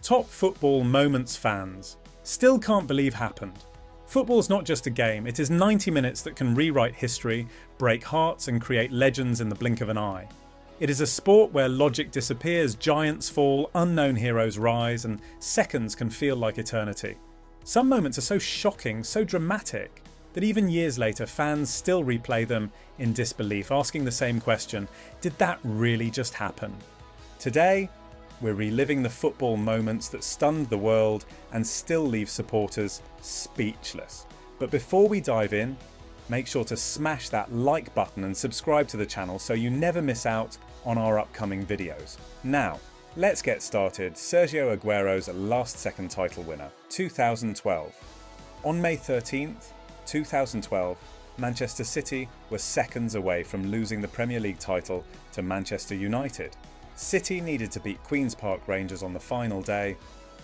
Top football moments fans still can't believe happened. Football's not just a game, it is 90 minutes that can rewrite history, break hearts and create legends in the blink of an eye. It is a sport where logic disappears, giants fall, unknown heroes rise, and seconds can feel like eternity. Some moments are so shocking, so dramatic, that even years later fans still replay them in disbelief, asking the same question: did that really just happen? Today, we're reliving the football moments that stunned the world and still leave supporters speechless. But before we dive in, make sure to smash that like button and subscribe to the channel so you never miss out on our upcoming videos. Now, let's get started. Sergio Aguero's last-second title winner, 2012. On May 13th, 2012, Manchester City were seconds away from losing the Premier League title to Manchester United. City needed to beat Queen's Park Rangers on the final day,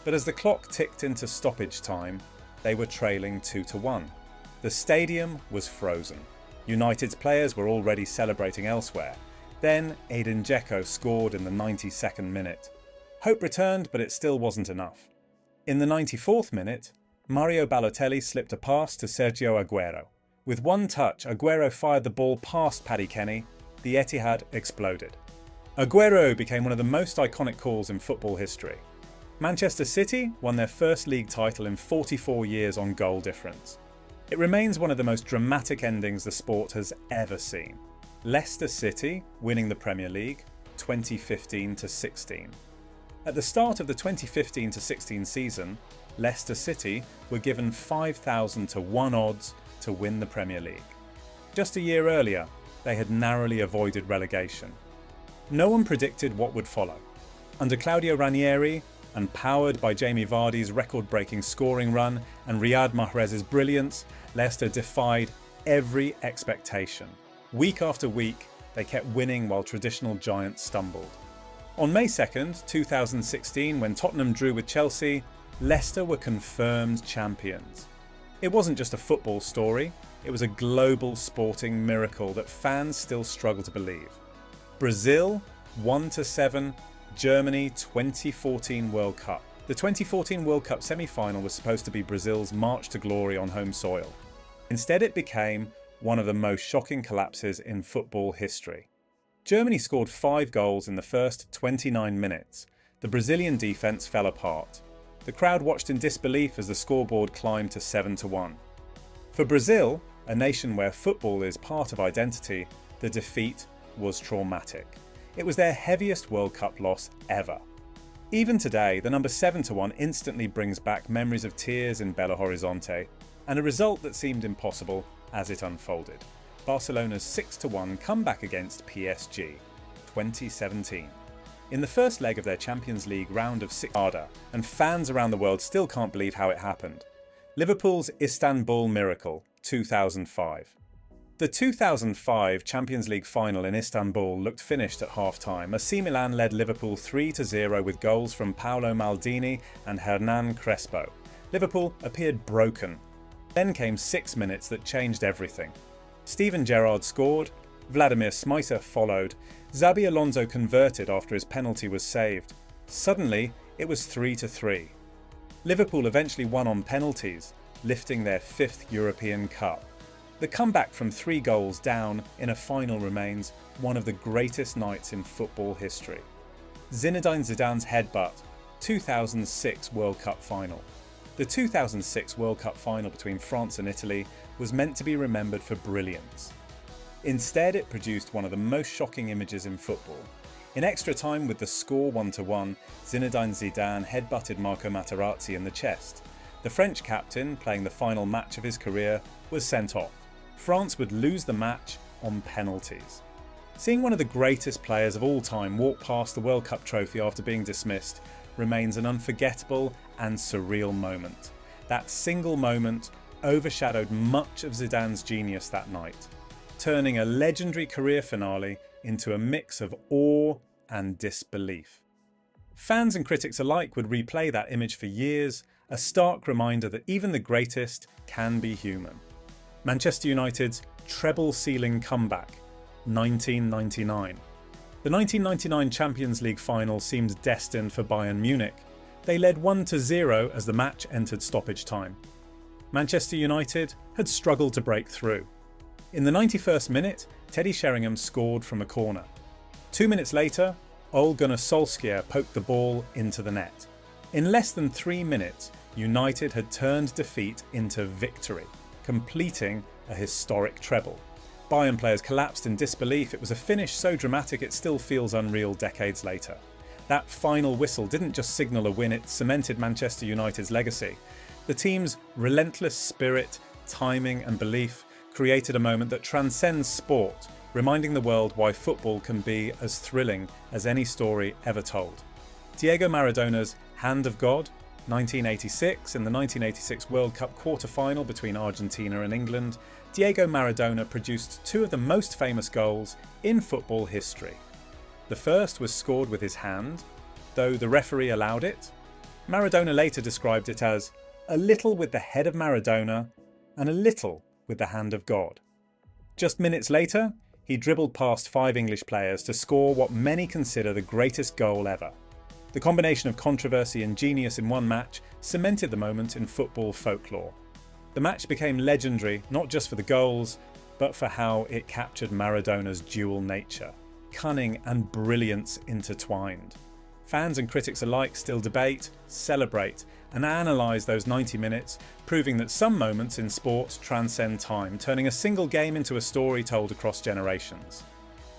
but as the clock ticked into stoppage time, they were trailing 2-1. The stadium was frozen. United's players were already celebrating elsewhere. Then Edin Dzeko scored in the 92nd minute. Hope returned, but it still wasn't enough. In the 94th minute, Mario Balotelli slipped a pass to Sergio Aguero. With one touch, Aguero fired the ball past Paddy Kenny. The Etihad exploded. Aguero became one of the most iconic calls in football history. Manchester City won their first league title in 44 years on goal difference. It remains one of the most dramatic endings the sport has ever seen. Leicester City winning the Premier League 2015-16. At the start of the 2015-16 season, Leicester City were given 5,000 to 1 odds to win the Premier League. Just a year earlier, they had narrowly avoided relegation. No one predicted what would follow. Under Claudio Ranieri, and powered by Jamie Vardy's record-breaking scoring run and Riyad Mahrez's brilliance, Leicester defied every expectation. Week after week, they kept winning while traditional giants stumbled. On May 2nd, 2016, when Tottenham drew with Chelsea, Leicester were confirmed champions. It wasn't just a football story, it was a global sporting miracle that fans still struggle to believe. Brazil 1-7, Germany 2014 World Cup. The 2014 World Cup semi-final was supposed to be Brazil's march to glory on home soil. Instead, it became one of the most shocking collapses in football history. Germany scored 5 goals in the first 29 minutes. The Brazilian defence fell apart. The crowd watched in disbelief as the scoreboard climbed to 7-1. For Brazil, a nation where football is part of identity, the defeat was traumatic. It was their heaviest World Cup loss ever. Even today, the number 7-1 instantly brings back memories of tears in Belo Horizonte, and a result that seemed impossible as it unfolded. Barcelona's 6-1 comeback against PSG, 2017. In the first leg of their Champions League round of 6, and fans around the world still can't believe how it happened. Liverpool's Istanbul Miracle, 2005. The 2005 Champions League final in Istanbul looked finished at half-time. AC Milan led Liverpool 3-0 with goals from Paolo Maldini and Hernan Crespo. Liverpool appeared broken. Then came 6 minutes that changed everything. Steven Gerrard scored, Vladimir Smicer followed, Xabi Alonso converted after his penalty was saved. Suddenly, it was 3-3. Liverpool eventually won on penalties, lifting their 5th European Cup. The comeback from 3 goals down in a final remains one of the greatest nights in football history. Zinedine Zidane's headbutt, 2006 World Cup final. The 2006 World Cup final between France and Italy was meant to be remembered for brilliance. Instead, it produced one of the most shocking images in football. In extra time, with the score 1-1, Zinedine Zidane headbutted Marco Materazzi in the chest. The French captain, playing the final match of his career, was sent off. France would lose the match on penalties. Seeing one of the greatest players of all time walk past the World Cup trophy after being dismissed remains an unforgettable and surreal moment. That single moment overshadowed much of Zidane's genius that night, turning a legendary career finale into a mix of awe and disbelief. Fans and critics alike would replay that image for years, a stark reminder that even the greatest can be human. Manchester United's treble-ceiling comeback, 1999. The 1999 Champions League final seemed destined for Bayern Munich. They led 1-0 as the match entered stoppage time. Manchester United had struggled to break through. In the 91st minute, Teddy Sheringham scored from a corner. 2 minutes later, Ole Gunnar Solskjaer poked the ball into the net. In less than 3 minutes, United had turned defeat into victory, completing a historic treble. Bayern players collapsed in disbelief. It was a finish so dramatic it still feels unreal decades later. That final whistle didn't just signal a win, it cemented Manchester United's legacy. The team's relentless spirit, timing and belief created a moment that transcends sport, reminding the world why football can be as thrilling as any story ever told. Diego Maradona's Hand of God, 1986, in the 1986 World Cup quarter-final between Argentina and England, Diego Maradona produced two of the most famous goals in football history. The first was scored with his hand, though the referee allowed it. Maradona later described it as a little with the head of Maradona and a little with the hand of God. Just minutes later, he dribbled past 5 English players to score what many consider the greatest goal ever. The combination of controversy and genius in one match cemented the moment in football folklore. The match became legendary not just for the goals, but for how it captured Maradona's dual nature, cunning and brilliance intertwined. Fans and critics alike still debate, celebrate, and analyse those 90 minutes, proving that some moments in sport transcend time, turning a single game into a story told across generations.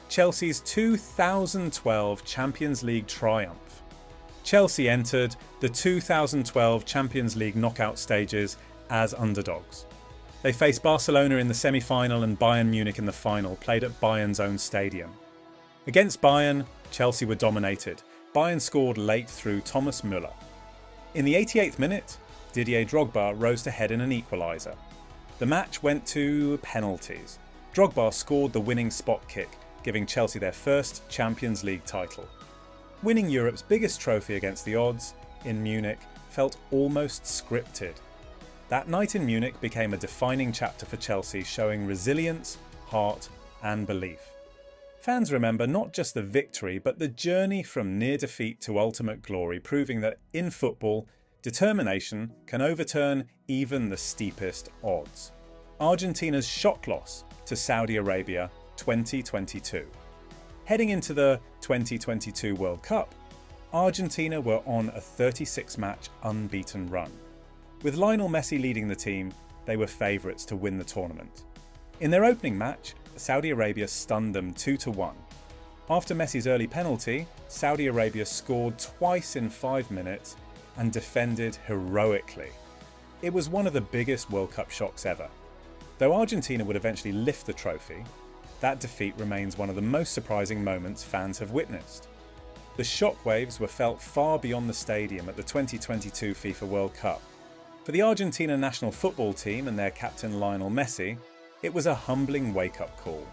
Chelsea's 2012 Champions League triumph. Chelsea entered the 2012 Champions League knockout stages as underdogs. They faced Barcelona in the semi-final and Bayern Munich in the final, played at Bayern's own stadium. Against Bayern, Chelsea were dominated. Bayern scored late through Thomas Müller. In the 88th minute, Didier Drogba rose to head in an equaliser. The match went to penalties. Drogba scored the winning spot kick, giving Chelsea their first Champions League title. Winning Europe's biggest trophy against the odds, in Munich, felt almost scripted. That night in Munich became a defining chapter for Chelsea, showing resilience, heart and belief. Fans remember not just the victory, but the journey from near defeat to ultimate glory, proving that in football, determination can overturn even the steepest odds. Argentina's shock loss to Saudi Arabia 2022. Heading into the 2022 World Cup, Argentina were on a 36-match unbeaten run. With Lionel Messi leading the team, they were favourites to win the tournament. In their opening match, Saudi Arabia stunned them 2-1. After Messi's early penalty, Saudi Arabia scored twice in 5 minutes and defended heroically. It was one of the biggest World Cup shocks ever. Though Argentina would eventually lift the trophy, that defeat remains one of the most surprising moments fans have witnessed. The shockwaves were felt far beyond the stadium at the 2022 FIFA World Cup. For the Argentina national football team and their captain Lionel Messi, it was a humbling wake-up call.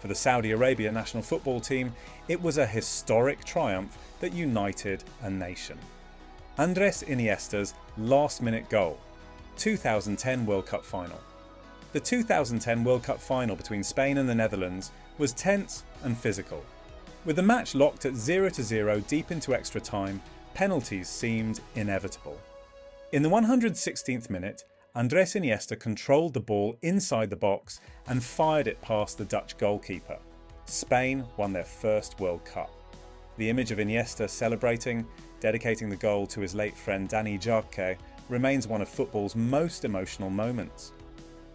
For the Saudi Arabia national football team, it was a historic triumph that united a nation. Andres Iniesta's last-minute goal, 2010 World Cup final. The 2010 World Cup final between Spain and the Netherlands was tense and physical. With the match locked at 0-0 deep into extra time, penalties seemed inevitable. In the 116th minute, Andres Iniesta controlled the ball inside the box and fired it past the Dutch goalkeeper. Spain won their first World Cup. The image of Iniesta celebrating, dedicating the goal to his late friend Dani Jarque, remains one of football's most emotional moments.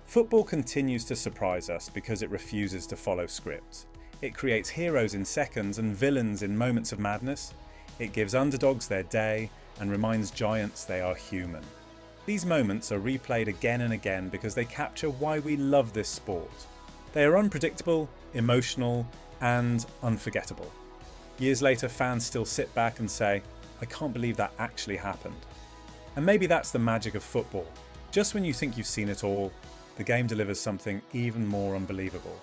Football continues to surprise us because it refuses to follow scripts. It creates heroes in seconds and villains in moments of madness. It gives underdogs their day and reminds giants they are human. These moments are replayed again and again because they capture why we love this sport. They are unpredictable, emotional, and unforgettable. Years later, fans still sit back and say, "I can't believe that actually happened." And maybe that's the magic of football. Just when you think you've seen it all, the game delivers something even more unbelievable.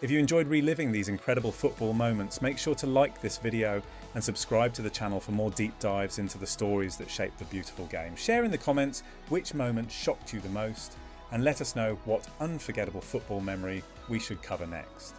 If you enjoyed reliving these incredible football moments, make sure to like this video and subscribe to the channel for more deep dives into the stories that shape the beautiful game. Share in the comments which moment shocked you the most, and let us know what unforgettable football memory we should cover next.